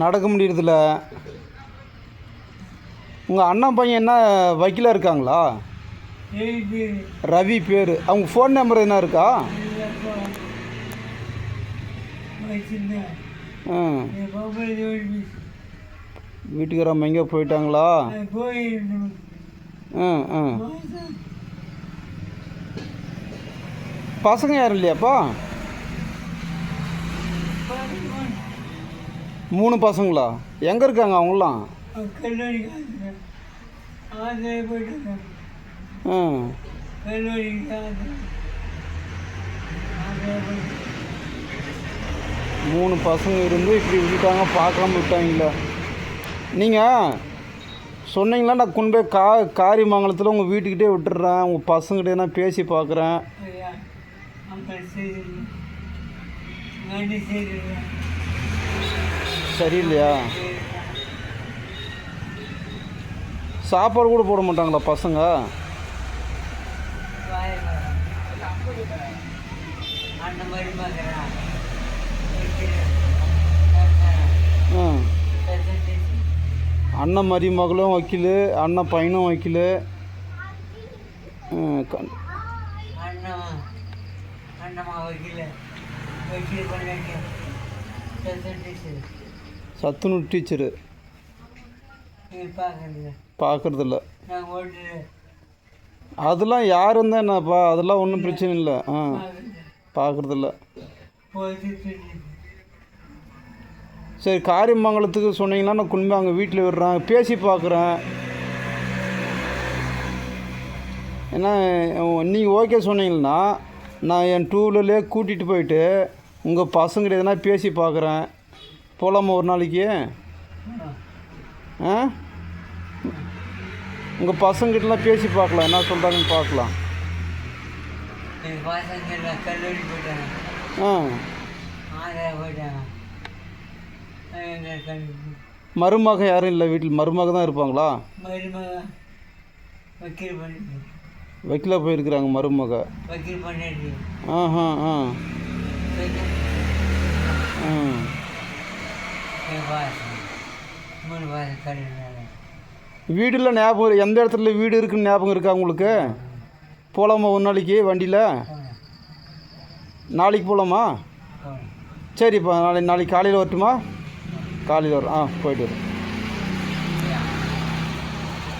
நடக்க முடியறதில்ல. உங்கள் அண்ணன் பையன் என்ன வக்கீலாக இருக்காங்களா? ரவி பேர். அவங்க ஃபோன் நம்பர் என்ன இருக்கா? வீட்டுக்காரம்மா எங்கே போயிட்டாங்களா? பசங்க யாரும் இல்லையாப்பா? 3 பசங்களா? எங்கே இருக்காங்க அவங்களாம்? மூணு பசங்க இருந்து இப்படி விட்டுட்டாங்க, பார்க்காம விட்டாங்களா? நீங்கள் சொன்னீங்களா, நான் கொண்டு போய் காரியமங்கலத்தில் உங்கள் வீட்டுக்கிட்டே விட்டுடுறேன், உங்கள் பசங்கிட்டே நான் பேசி பார்க்குறேன். சரியில்லையா? சாப்பாடு கூட போட மாட்டாங்களா பசங்க? அண்ணன் மருமகளும் வக்கீல், அண்ணன் பையனும் வக்கீல். சத்துணவு டீச்சரு பார்க்குறதில்ல. அதெல்லாம் யாரும் தான் என்னப்பா, அதெல்லாம் ஒன்றும் பிரச்சனை இல்லை. பார்க்குறதில்ல. சரி, காரியமங்கலத்துக்கு சொன்னீங்கன்னா நான் கொண்டு போய் அங்கே வீட்டில் விடுறேன், பேசி பார்க்குறேன். ஏன்னா நீங்கள் ஓகே சொன்னீங்கன்னா நான் என் 2 வீலர்லேயே கூட்டிகிட்டு போயிட்டு உங்கள் பசங்கிட்ட எதனா பேசி பார்க்குறேன். போகலாமா ஒரு நாளைக்கு? உங்கள் பசங்கிட்டலாம் பேசி பார்க்கலாம், என்ன சொல்கிறாங்கன்னு பார்க்கலாம். மருமக யாரும் இல்லை வீட்டில்? மருமக தான் இருப்பாங்களா? வக்கீலாக போயிருக்கிறாங்க மருமக. வீடுல ஞாபகம், எந்த இடத்துல வீடு இருக்குன்னு ஞாபகம் இருக்கா உங்களுக்கு? போகலாமா ஒரு நாளைக்கு வண்டியில்? நாளைக்கு போகலாமா? சரிப்பா, நாளைக்கு காலையில் வரட்டுமா? காலையில் வரும். போயிட்டு வரும்.